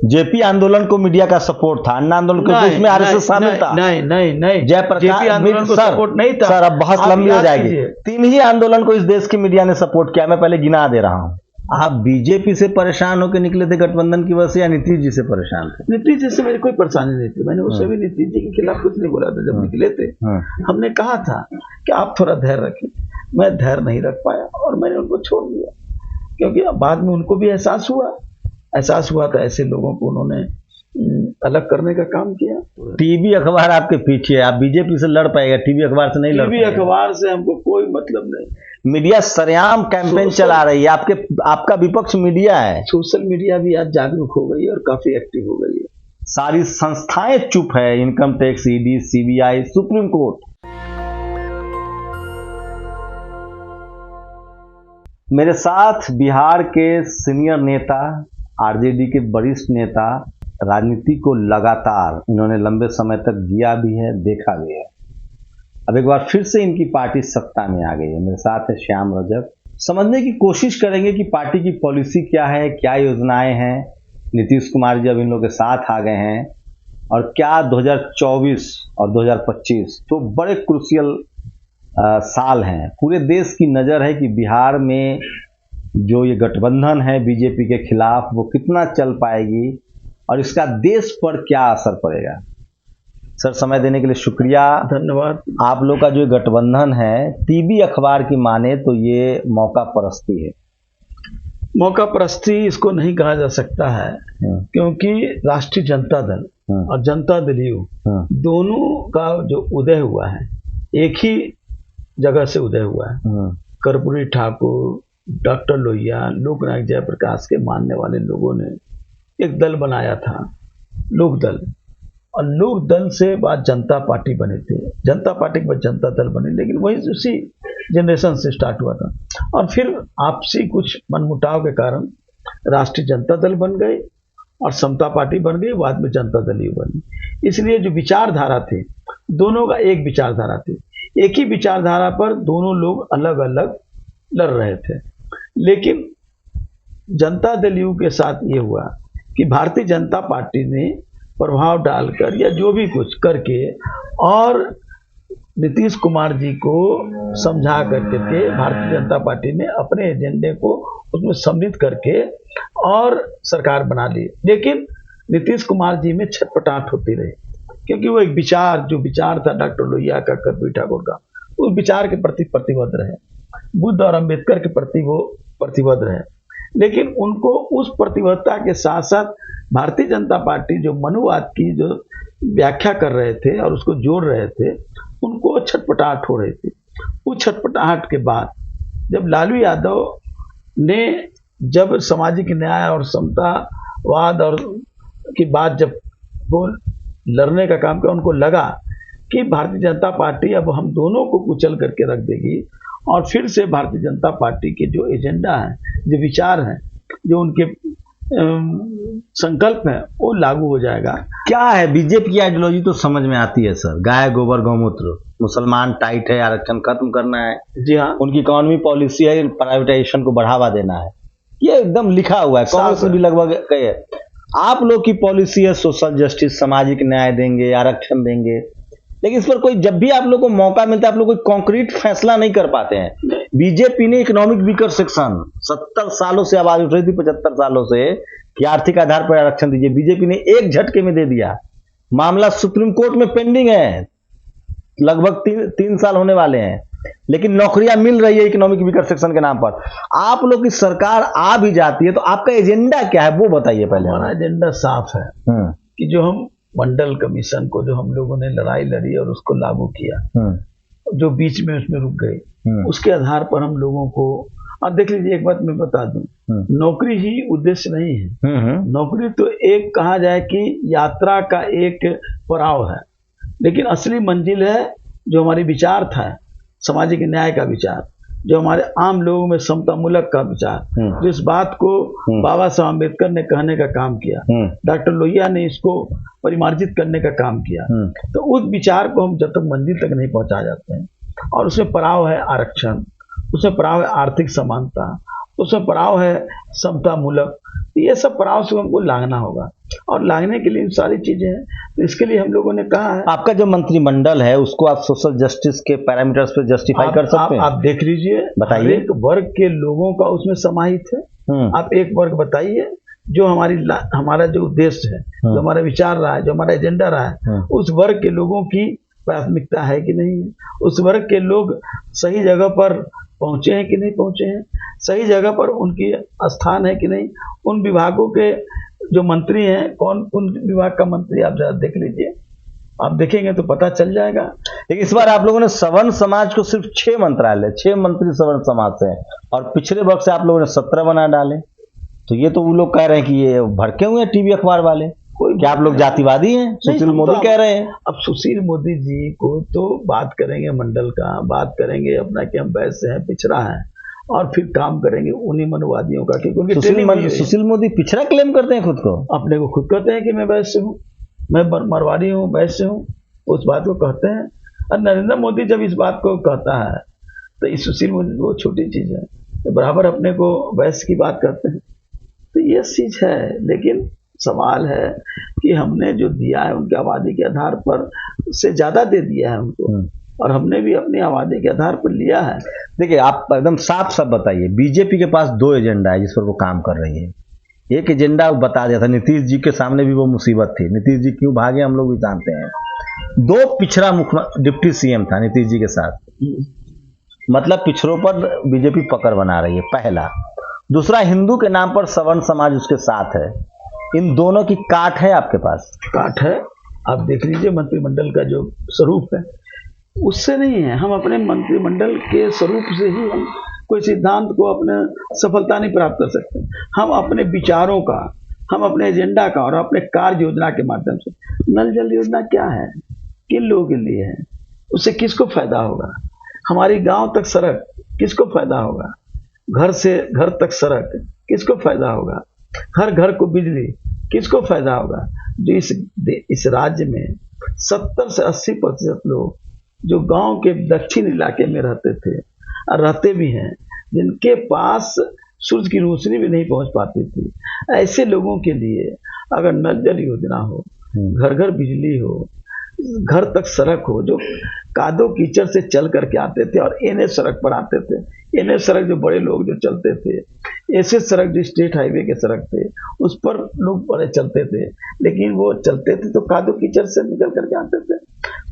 JP आंदोलन को media का सपोर्ट था, अन्ना आंदोलन को उसमें आरएसएस शामिल था। नहीं जयप्रकाश आंदोलन को सपोर्ट नहीं था। सर अब बहस लंबी हो जाएगी। 3 ही आंदोलन को इस देश की मीडिया ने सपोर्ट किया, मैं पहले गिना दे रहा हूँ। आप बीजेपी से परेशान होकर निकले थे गठबंधन की वजह से, या नीतीश जी से परेशान थे? नीतीश जी से मेरी कोई परेशानी नहीं थी, मैंने उससे भी नीतीश जी के खिलाफ कुछ नहीं बोला था। जब निकले थे हमने कहा था कि आप थोड़ा धैर्य रखें, मैं धैर्य नहीं रख पाया और मैंने उनको छोड़ दिया, क्योंकि बाद में उनको भी एहसास हुआ था ऐसे लोगों को उन्होंने अलग करने का काम किया। टीवी अखबार आपके पीछे है, आप बीजेपी से लड़ पाएगा, टीवी अखबार से नहीं लड़ पाएगा। टीवी अखबार से हमको कोई मतलब नहीं। मीडिया सरेआम कैंपेन चला रही है, आपका विपक्ष मीडिया है। सोशल मीडिया भी आज जागरूक हो गई है और काफी एक्टिव हो गई है। सारी संस्थाएं चुप है, income tax, ED, CBI, supreme court. मेरे साथ बिहार के सीनियर नेता, आरजेडी के वरिष्ठ नेता, राजनीति को लगातार इन्होंने लंबे समय तक जिया भी है, देखा भी है। अब एक बार फिर से इनकी पार्टी सत्ता में आ गई है। मेरे साथ है श्याम रजक। समझने की कोशिश करेंगे कि पार्टी की पॉलिसी क्या है, क्या योजनाएं हैं। नीतीश कुमार जी अब इन लोगों के साथ आ गए हैं और क्या 2024 और 2025 तो बड़े क्रूशियल साल हैं। पूरे देश की नज़र है कि बिहार में जो ये गठबंधन है बीजेपी के खिलाफ, वो कितना चल पाएगी और इसका देश पर क्या असर पड़ेगा। सर, समय देने के लिए शुक्रिया, धन्यवाद। आप लोग का जो गठबंधन है, टीवी अखबार की माने तो ये मौका परस्ती है। मौका परस्ती इसको नहीं कहा जा सकता है, क्योंकि राष्ट्रीय जनता दल और जनता दल यू दोनों का जो उदय हुआ है एक ही जगह से उदय हुआ है। कर्पूरी ठाकुर, डॉक्टर लोहिया, लोकनायक जयप्रकाश के मानने वाले लोगों ने एक दल बनाया था, लोक दल, और लोक दल से बाद जनता पार्टी बने थे, जनता पार्टी के बाद जनता दल बने, लेकिन वही उसी जनरेशन से स्टार्ट हुआ था। और फिर आपसी कुछ मनमुटाव के कारण राष्ट्रीय जनता दल बन गए और समता पार्टी बन गई, बाद में जनता दल यू बनी। इसलिए जो विचारधारा थे दोनों का एक विचारधारा थी, एक ही विचारधारा पर दोनों लोग अलग अलग लड़ रहे थे। लेकिन जनता दल यू के साथ ये हुआ कि भारतीय जनता पार्टी ने प्रभाव डालकर या जो भी कुछ करके और नीतीश कुमार जी को समझा करके के भारतीय जनता पार्टी ने अपने एजेंडे को उसमें सम्मिलित करके और सरकार बना ली। लेकिन नीतीश कुमार जी में छटपटाहट होती रही, क्योंकि वो एक विचार था डॉक्टर लोहिया का, कर्पूरी ठाकुर का, उस विचार के प्रति प्रतिबद्ध रहे, बुद्ध और अंबेडकर के प्रति वो प्रतिबद्ध रहे। लेकिन उनको उस प्रतिबद्धता के साथ साथ भारतीय जनता पार्टी जो मनुवाद की जो व्याख्या कर रहे थे और उसको जोड़ रहे थे, उनको छटपटाहट हो रही थी। उस छटपटाहट के बाद जब लालू यादव ने जब सामाजिक न्याय और समतावाद और की बात जब वो लड़ने का काम किया, उनको लगा कि भारतीय जनता पार्टी अब हम दोनों को कुचल करके रख देगी और फिर से भारतीय जनता पार्टी के जो एजेंडा है, जो विचार हैं, जो उनके संकल्प है, वो लागू हो जाएगा। क्या है बीजेपी की आइडियोलॉजी तो समझ में आती है सर, गाय गोबर गौमूत्र, मुसलमान टाइट है, आरक्षण खत्म करना है। जी हाँ, उनकी इकोनॉमी पॉलिसी है प्राइवेटाइजेशन को बढ़ावा देना है, ये एकदम लिखा हुआ है, कांग्रेस भी लगभग कहे। आप लोग की पॉलिसी है सोशल जस्टिस, सामाजिक न्याय देंगे, आरक्षण देंगे, लेकिन इस पर कोई, जब भी आप लोग को मौका मिलता है आप लोग कोई कॉन्क्रीट फैसला नहीं कर पाते हैं। बीजेपी ने इकोनॉमिक वीकर सेक्शन 70 सालों से आवाज उठ रही थी, 75 सालों से, कि आर्थिक आधार पर आरक्षण दीजिए, बीजेपी ने एक झटके में दे दिया। मामला सुप्रीम कोर्ट में पेंडिंग है, लगभग 3 साल होने वाले हैं, लेकिन नौकरियां मिल रही है इकोनॉमिक वीकर सेक्शन के नाम पर। आप लोग की सरकार आ भी जाती है तो आपका एजेंडा क्या है वो बताइए पहले। हमारा एजेंडा साफ है कि जो हम मंडल कमीशन को जो हम लोगों ने लड़ाई लड़ी और उसको लागू किया, जो बीच में उसमें रुक गए, उसके आधार पर हम लोगों को, और देख लीजिए एक बात मैं बता दूं, नौकरी ही उद्देश्य नहीं है। नौकरी तो एक कहा जाए कि यात्रा का एक पड़ाव है, लेकिन असली मंजिल है जो हमारी विचार था, सामाजिक न्याय का विचार, जो हमारे आम लोगों में समतामूलक का विचार, जिस बात को बाबा साहब अम्बेडकर ने कहने का काम किया, डॉक्टर लोहिया ने इसको परिमार्जित करने का काम किया। तो उस विचार को हम जब तक मंजिल तक नहीं पहुंचा जाते हैं, और उसमें पड़ाव है आरक्षण, उसमें पड़ाव है आर्थिक समानता, उसमें पड़ाव है समतामूलक, ये सब पड़ाव से हमको लांघना होगा। और लाने के लिए सारी चीजें हैं। तो इसके लिए हम लोगों ने कहा है, आपका जो मंत्रिमंडल है उसको आप सोशल जस्टिस के पैरामीटर्स पे जस्टिफाई कर सकते हैं? आप देख लीजिए, बताइए। एक वर्ग के लोगों का उसमें समाहित है। आप एक वर्ग बताइए जो हमारा जो उद्देश्य है, जो हमारा विचार रहा है, जो हमारा एजेंडा रहा है, उस वर्ग के लोगों की प्राथमिकता है कि नहीं, उस वर्ग के लोग सही जगह पर पहुंचे हैं कि नहीं पहुंचे हैं, सही जगह पर उनकी स्थान है कि नहीं, उन विभागों के जो मंत्री हैं, कौन उन विभाग का मंत्री, आप जरा देख लीजिए, आप देखेंगे तो पता चल जाएगा। लेकिन इस बार आप लोगों ने सवर्ण समाज को सिर्फ 6 मंत्रालय, 6 मंत्री सवर्ण समाज से हैं और पिछड़े वर्ग से आप लोगों ने 17 बना डाले। तो ये तो वो लोग कह रहे हैं कि ये भड़के हुए हैं टीवी अखबार वाले, क्या आप लोग जातिवादी हैं? सुशील मोदी कह रहे हैं। अब सुशील मोदी जी को तो बात करेंगे मंडल का, बात करेंगे अपना कि हम वैसे हैं, पिछड़ा है, और फिर काम करेंगे उन्हीं मनवादियों का, क्योंकि उनकी सुशील मोदी पिछड़ा क्लेम करते हैं खुद को, अपने को खुद कहते हैं कि मैं वैश्य हूँ, मैं मरवाड़ी हूँ, वैश्य हूँ, उस बात को कहते हैं। और नरेंद्र मोदी जब इस बात को कहता है तो इस सुशील मोदी वो छोटी चीज है, तो बराबर अपने को वैश्य की बात करते हैं। तो ये चीज है, लेकिन सवाल है कि हमने जो दिया है उनकी आबादी के आधार पर, उससे ज्यादा दे दिया है उनको, और हमने भी अपनी आबादी के आधार पर लिया है। देखिए, आप एकदम साफ साफ बताइए, बीजेपी के पास 2 एजेंडा है जिस पर वो काम कर रही है। एक एजेंडा वो बता दिया था, नीतीश जी के सामने भी वो मुसीबत थी, नीतीश जी क्यों भागे हम लोग भी जानते हैं। 2 पिछड़ा डिप्टी सीएम था नीतीश जी के साथ, मतलब पिछड़ों पर बीजेपी पकड़ बना रही है, पहला। दूसरा, हिंदू के नाम पर सवर्ण समाज उसके साथ है। इन दोनों की काट है आपके पास? काट है, आप देख लीजिए मंत्रिमंडल का जो स्वरूप है उससे नहीं है। हम अपने मंत्रिमंडल के स्वरूप से ही हम कोई सिद्धांत को अपने सफलता नहीं प्राप्त कर सकते। हम अपने विचारों का, हम अपने एजेंडा का और अपने कार्य योजना के माध्यम से, नल जल योजना क्या है, किन लोगों के लिए है, उससे किसको फायदा होगा, हमारी गांव तक सड़क किसको फायदा होगा, घर से घर तक सड़क किसको फायदा होगा, हर घर को बिजली किसको फायदा होगा। जो इस राज्य में 70 से 80% लोग जो गांव के दक्षिण इलाके में रहते थे और रहते भी हैं, जिनके पास सूरज की रोशनी भी नहीं पहुंच पाती थी, ऐसे लोगों के लिए अगर नल जल योजना हो, घर घर बिजली हो, घर तक सड़क हो, जो कादो कीचड़ से चल करके आते थे और एनएच सड़क पर आते थे, एनएच सड़क जो बड़े लोग जो चलते थे, ऐसे सड़क जो स्टेट हाईवे के सड़क थे उस पर लोग बड़े चलते थे, लेकिन वो चलते थे तो कादो कीचड़ से निकल करके आते थे।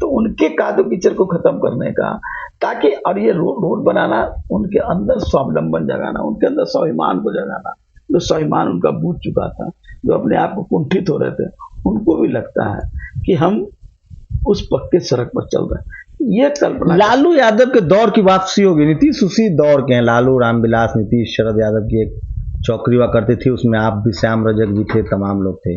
तो उनके कादो कीचड़ को खत्म करने का, ताकि, और ये रोड बनाना, उनके अंदर स्वावलंबन जगाना, उनके अंदर स्वाभिमान को जगाना, जो स्वाभिमान उनका बूझ चुका था, जो अपने आप को कुंठित हो रहे थे, उनको भी लगता है कि हम उस पक्के सड़क पर चल रहे हैं। ये कल्पना, लालू यादव के दौर की वापसी होगी। नीतीश उसी दौर के हैं, लालू, रामविलास, नीतीश, शरद यादव की एक चौकड़ी हुआ करती थी, उसमें आप भी, श्याम रजक जी थे, तमाम लोग थे।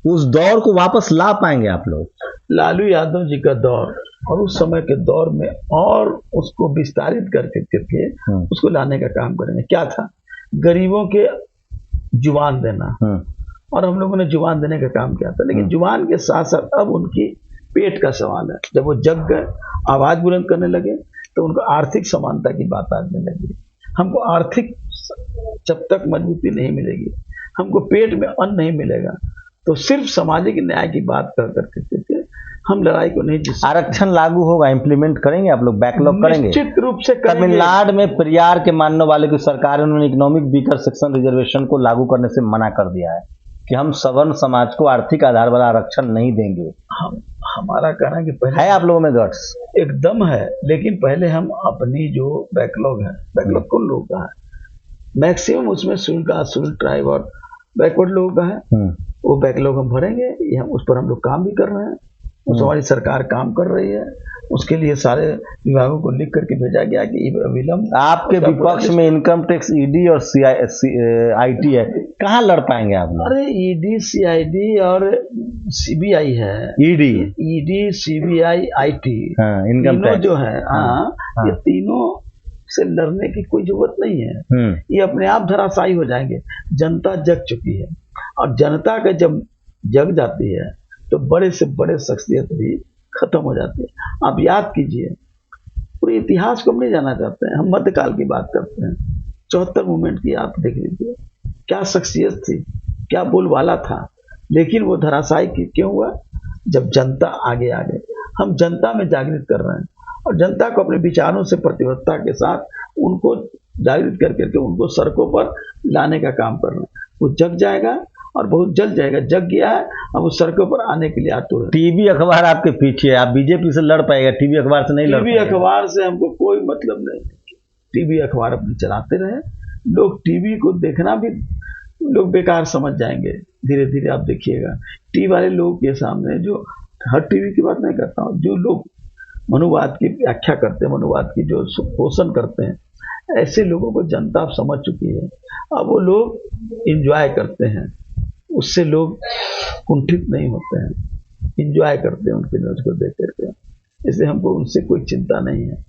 उस दौर को वापस ला पाएंगे आप लोग? लालू यादव जी का दौर और उस समय के दौर में और उसको विस्तारित करके उसको लाने का काम करेंगे। क्या था? गरीबों के जुबान देना, और हम लोगों ने जुबान देने का काम किया था। लेकिन जुबान के साथ साथ अब उनकी पेट का सवाल है। जब वो जग गए, आवाज बुलंद करने लगे, तो उनको आर्थिक समानता की बात आने लगी। हमको आर्थिक जब तक मजबूती नहीं मिलेगी, हमको पेट में अन्न नहीं मिलेगा, तो सिर्फ सामाजिक न्याय की बात कर करके हम लड़ाई को नहीं जीत सकते। आरक्षण लागू होगा, इंप्लीमेंट करेंगे आप लोग, बैकलॉग करेंगे? निश्चित रूप से करेंगे। तमिलनाडु में पेरियार के मानने वाले की सरकार, उन्होंने इकोनॉमिक वीकर सेक्शन रिजर्वेशन को लागू करने से मना कर दिया है कि हम सवर्ण समाज को आर्थिक आधार वाला आरक्षण नहीं देंगे। हमारा कहना है कि पहले है आप लोगों में गट्स? एकदम है, लेकिन पहले हम अपनी जो बैकलॉग है, बैकलॉग कौन लोगों का है, मैक्सिमम उसमें शेड्यूल ट्राइब और बैकवर्ड लोगों का है, वो बैकलॉग हम भरेंगे। ये हम उस पर हम लोग काम भी कर रहे हैं, उस हमारी सरकार काम कर रही है। उसके लिए सारे विभागों को लिख करके भेजा गया कि विलंब। आपके विपक्ष में इनकम टैक्स, ईडी और आईटी है, कहाँ लड़ पाएंगे आप लोग? अरे ईडी, सीआईडी और सीबीआई है। ED, CBI, IT, income tax जो है, ये तीनों से लड़ने की कोई जरूरत नहीं है। ये अपने आप धराशायी हो जाएंगे। जनता जग चुकी है, और जनता का जब जग जाती है तो बड़े से बड़े शख्सियत भी खत्म हो जाती है। आप याद कीजिए, पूरे इतिहास को हम नहीं जाना चाहते हैं, हम मध्यकाल की बात करते हैं। 74 मूवमेंट की आप देख लीजिए, क्या शख्सियत थी, क्या बोलबाला था। लेकिन वो धराशायी क्यों हुआ? जब जनता आगे आ गई। हम जनता में जागृत कर रहे हैं और जनता को अपने विचारों से प्रतिबद्धता के साथ उनको जागृत कर करके उनको सड़कों पर लाने का काम कर रहे हैं। वो जग जाएगा और बहुत जल्द जाएगा, जग गया है, अब वो सड़कों पर आने के लिए आतुर है। टीवी अखबार आपके पीछे है, आप बीजेपी से लड़ पाएगा, टीवी अखबार से नहीं लड़ टीवी अखबार से हमको कोई मतलब नहीं। टीवी अखबार अपने चलाते रहे, लोग टीवी को देखना भी लोग बेकार समझ जाएंगे धीरे धीरे। आप देखिएगा टीवी वाले लोग के सामने, जो हर टीवी की बात नहीं करता हूँ, जो लोग मनुवाद की व्याख्या करते हैं, मनुवाद की जो पोषण करते हैं, ऐसे लोगों को जनता अब समझ चुकी है। अब वो लोग इंजॉय करते हैं, उससे लोग कुंठित नहीं होते हैं, इंजॉय करते हैं उनके न्यूज को देख करके। इसलिए हमको उनसे कोई चिंता नहीं है।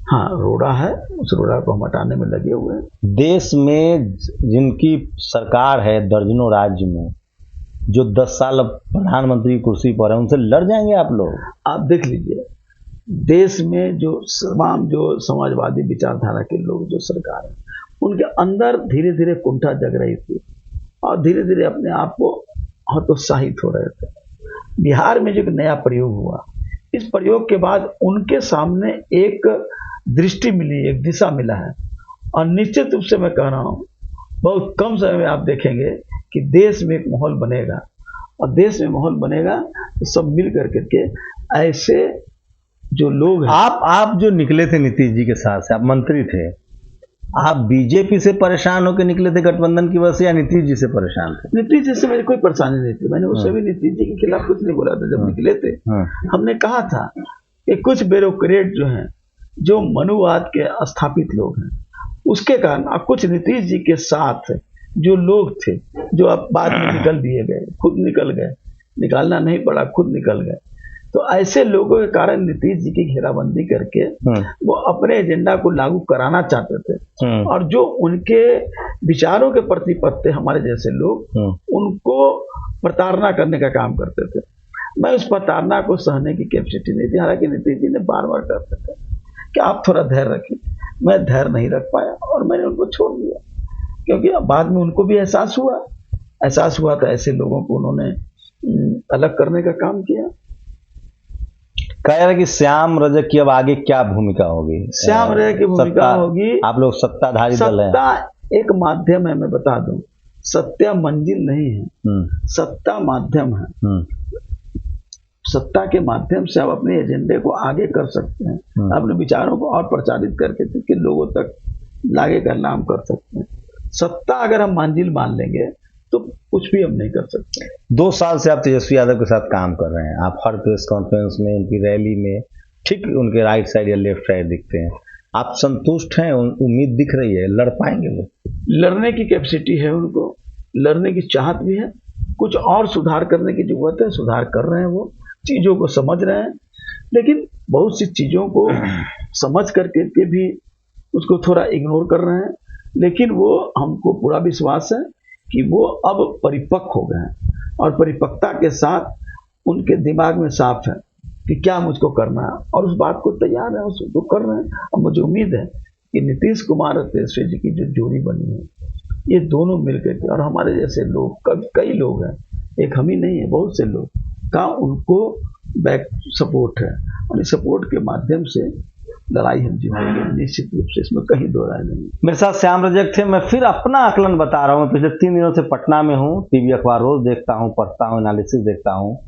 हाँ, रोड़ा है, उस रोड़ा को हम हटाने में लगे हुए हैं। देश में जिनकी सरकार है दर्जनों राज्य में, जो 10 साल अब प्रधानमंत्री की कुर्सी पर है, उनसे लड़ जाएंगे आप लोग? आप देख लीजिए, देश में जो तमाम जो समाजवादी विचारधारा के लोग जो सरकार है, उनके अंदर धीरे धीरे कुंठा जग रही थी और धीरे धीरे अपने आप को हतोत्साहित हो रहे थे। बिहार में जो एक नया प्रयोग हुआ, इस प्रयोग के बाद उनके सामने एक दृष्टि मिली, एक दिशा मिला है। और निश्चित रूप से मैं कह रहा हूँ, बहुत कम समय में आप देखेंगे कि देश में एक माहौल बनेगा, और देश में माहौल बनेगा तो सब मिल करके ऐसे जो लोग हैं। आप जो निकले थे नीतीश जी के साथ से, आप मंत्री थे, आप बीजेपी से परेशान होकर निकले थे गठबंधन की वजह से, या नीतीश जी से परेशान थे? नीतीश जी से मेरी कोई परेशानी नहीं थी। मैंने उससे भी नीतीश जी के खिलाफ कुछ नहीं बोला था। जब निकले थे हमने कहा था कि कुछ ब्यूरोक्रेट जो हैं, जो मनुवाद के स्थापित लोग हैं, उसके कारण अब कुछ नीतीश जी के साथ जो लोग थे, जो अब बाद में निकल दिए गए, खुद निकल गए, निकालना नहीं पड़ा, खुद निकल गए। तो ऐसे लोगों के कारण नीतीश जी की घेराबंदी करके वो अपने एजेंडा को लागू कराना चाहते थे, और जो उनके विचारों के प्रतिपत्ति हमारे जैसे लोग, उनको प्रताड़ना करने का काम करते थे। मैं उस प्रताड़ना को सहने की कैपेसिटी नहीं थी। हालांकि नीतीश जी ने बार बार कहते थे कि आप थोड़ा धैर्य रखें, मैं धैर्य नहीं रख पाया और मैंने उनको छोड़ दिया, क्योंकि बाद में उनको भी एहसास हुआ था ऐसे लोगों को उन्होंने अलग करने का काम किया। कह रहे कि श्याम रजक की अब आगे क्या भूमिका होगी? श्याम रजक की भूमिका होगी, आप लोग सत्ताधारी दल हैं। सत्ता एक माध्यम है, मैं बता दूं, सत्ता मंजिल नहीं है, सत्ता माध्यम है। सत्ता के माध्यम से आप अपने एजेंडे को आगे कर सकते हैं, अपने विचारों को और प्रचारित करके कि लोगों तक लागे का नाम कर सकते हैं। सत्ता अगर हम मंजिल मान लेंगे तो कुछ भी हम नहीं कर सकते। 2 साल से आप तेजस्वी यादव के साथ काम कर रहे हैं, आप हर प्रेस कॉन्फ्रेंस में, उनकी रैली में ठीक उनके राइट साइड या लेफ्ट साइड दिखते हैं। आप संतुष्ट हैं? उम्मीद दिख रही है, लड़ पाएंगे वो? लड़ने की कैपेसिटी है उनको, लड़ने की चाहत भी है। कुछ और सुधार करने की जरूरत है, सुधार कर रहे हैं, वो चीजों को समझ रहे हैं, लेकिन बहुत सी चीजों को समझ करके भी उसको थोड़ा इग्नोर कर रहे हैं। लेकिन वो हमको पूरा विश्वास है कि वो अब परिपक्व हो गए हैं, और परिपक्वता के साथ उनके दिमाग में साफ है कि क्या मुझको करना है, और उस बात को तैयार है, उसको कर रहे हैं। और मुझे उम्मीद है कि नीतीश कुमार और तेजस्वी जी की जो जोड़ी बनी है, ये दोनों मिलकर के, और हमारे जैसे लोग, कई लोग हैं, एक हम ही नहीं है, बहुत से लोग का उनको बैक सपोर्ट है, और इस सपोर्ट के माध्यम से लड़ाई हम जीतेंगे निश्चित रूप से, इसमें कहीं दो राय नहीं। मेरे साथ श्याम रजक थे। मैं फिर अपना आकलन बता रहा हूँ, पिछले 3 दिनों से पटना में हूँ, टीवी अखबार रोज देखता हूँ, पढ़ता हूँ, एनालिसिस देखता हूँ।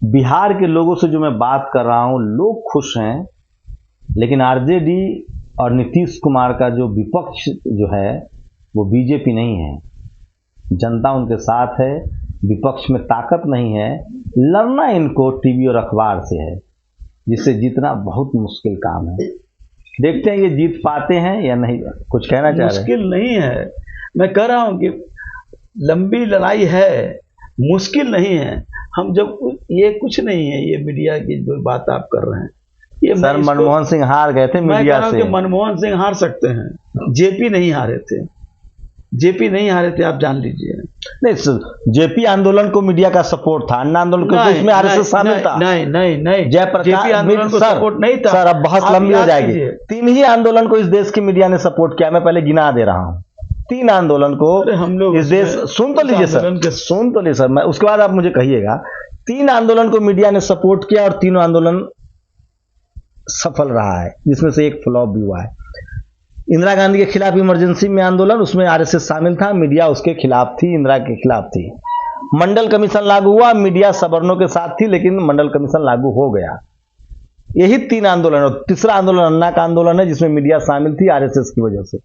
बिहार के लोगों से जो मैं बात कर रहा हूँ, लोग खुश हैं, लेकिन आरजेडी और नीतीश कुमार का जो विपक्ष जो है वो बीजेपी नहीं है। जनता उनके साथ है, विपक्ष में ताकत नहीं है, लड़ना इनको टीवी और अखबार से है, जिससे जीतना बहुत मुश्किल काम है। देखते हैं ये जीत पाते हैं या नहीं। कुछ कहना चाह रहे हैं? मुश्किल नहीं है, मैं कह रहा हूं कि लंबी लड़ाई है, मुश्किल नहीं है। हम जब ये कुछ नहीं है, ये मीडिया की जो बात आप कर रहे हैं, ये सर मनमोहन सिंह हार गए थे मीडिया से। मनमोहन सिंह हार सकते हैं, जेपी नहीं हारे थे, जेपी नहीं हारे थे, आप जान लीजिए। नहीं, जेपी आंदोलन को मीडिया का सपोर्ट था, अन्ना आंदोलन को तो इसमें आरएसएस शामिल था। नहीं, जयप्रकाश जेपी आंदोलन को सपोर्ट नहीं था। सर अब बहुत लंबी हो जाएगी। 3 ही आंदोलन को इस देश की मीडिया ने सपोर्ट किया, मैं पहले गिना दे रहा हूं। तीन आंदोलन को हम लोग इस देश, सुन तो लीजिए सर, मैं उसके बाद आप मुझे कहिएगा, तीन आंदोलन को मीडिया ने सपोर्ट किया और तीनों आंदोलन सफल रहा है, जिसमें से एक फ्लॉप भी हुआ है। इंदिरा गांधी के खिलाफ इमरजेंसी में आंदोलन, उसमें आरएसएस शामिल था, मीडिया उसके खिलाफ थी, इंदिरा के खिलाफ थी। मंडल कमीशन लागू हुआ, मीडिया सवर्णों के साथ थी, लेकिन मंडल कमीशन लागू हो गया। यही तीन आंदोलन, और तीसरा आंदोलन अन्ना का आंदोलन है, जिसमें मीडिया शामिल थी आरएसएस की वजह से।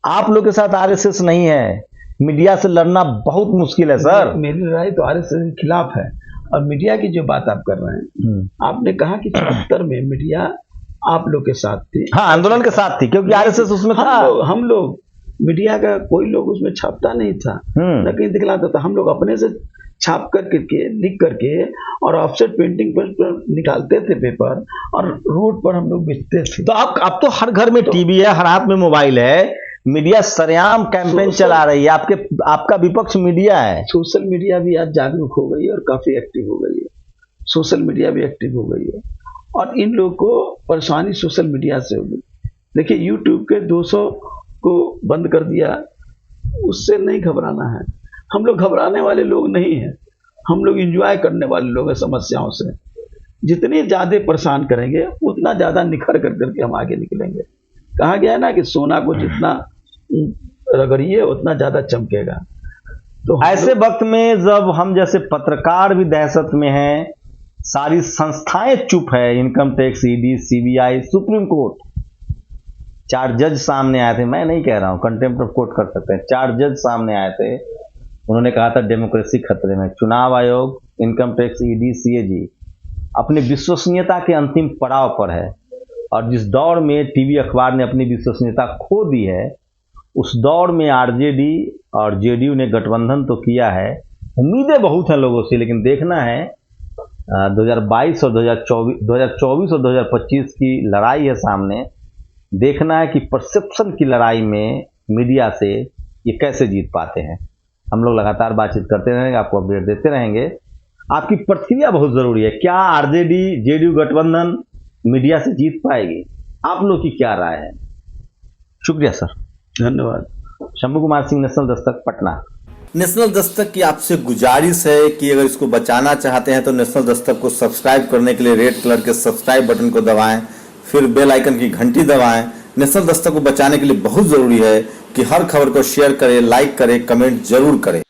आप लोग के साथ आरएसएस नहीं है, मीडिया से लड़ना बहुत मुश्किल है सर। मेरी राय तो आरएसएस के खिलाफ है। और मीडिया की जो बात आप कर रहे हैं, आपने कहा कि 74 में मीडिया आप लोग के साथ थी। हाँ, आंदोलन के साथ थी, क्योंकि आरएसएस उसमें था। हम लोग मीडिया का कोई लोग उसमें छापता नहीं था, न कहीं दिखलाता था। हम लोग अपने से छाप करके लिख करके और ऑफसेट प्रिंटिंग पर निकालते थे पेपर, और रोड पर हम लोग बेचते थे। तो अब तो हर घर में टीवी है, हर हाथ में मोबाइल है, मीडिया सरेआम कैंपेन चला रही है। आपका विपक्ष मीडिया है। सोशल मीडिया भी आज जागरूक हो गई है और काफी एक्टिव हो गई है। सोशल मीडिया भी एक्टिव हो गई है, और इन लोगों को परेशानी सोशल मीडिया से होगी। देखिए, यूट्यूब के 200 को बंद कर दिया, उससे नहीं घबराना है। हम लोग घबराने वाले लोग नहीं हैं, हम लोग एंजॉय करने वाले लोग हैं समस्याओं से। जितनी ज्यादा परेशान करेंगे, उतना ज्यादा निखर कर करके हम आगे निकलेंगे। कहा गया है ना कि सोना को जितना रगड़िए उतना ज्यादा चमकेगा। तो ऐसे वक्त में जब हम जैसे पत्रकार भी दहशत में हैं, सारी संस्थाएं चुप है, income tax, ED, CBI, supreme court, 4 जज सामने आए थे। मैं नहीं कह रहा हूं, कंटेम्प्ट ऑफ कोर्ट कर सकते हैं। 4 जज सामने आए थे, उन्होंने कहा था डेमोक्रेसी खतरे में। चुनाव आयोग, इनकम टैक्स, ईडी, सीएजी अपनी विश्वसनीयता के अंतिम पड़ाव पर है, और जिस दौर में टीवी अखबार ने अपनी विश्वसनीयता खो दी है, उस दौर में आरजेडी और जेडीयू ने गठबंधन तो किया है। उम्मीदें बहुत हैं लोगों से, लेकिन देखना है 2022 और 2024 और 2025 की लड़ाई है सामने। देखना है कि परसेप्शन की लड़ाई में मीडिया से ये कैसे जीत पाते हैं। हम लोग लगातार बातचीत करते रहेंगे, आपको अपडेट देते रहेंगे। आपकी प्रतिक्रिया बहुत जरूरी है। क्या आरजेडी जेडीयू गठबंधन मीडिया से जीत पाएगी? आप लोग की क्या राय है? शुक्रिया सर, धन्यवाद। शंभू कुमार सिंह, नेशनल दस्तक, पटना। नेशनल दस्तक की आपसे गुजारिश है कि अगर इसको बचाना चाहते हैं तो नेशनल दस्तक को सब्सक्राइब करने के लिए रेड कलर के सब्सक्राइब बटन को दबाएं, फिर बेल आइकन की घंटी दबाएं। नेशनल दस्तक को बचाने के लिए बहुत जरूरी है कि हर खबर को शेयर करें, लाइक करें, कमेंट जरूर करें।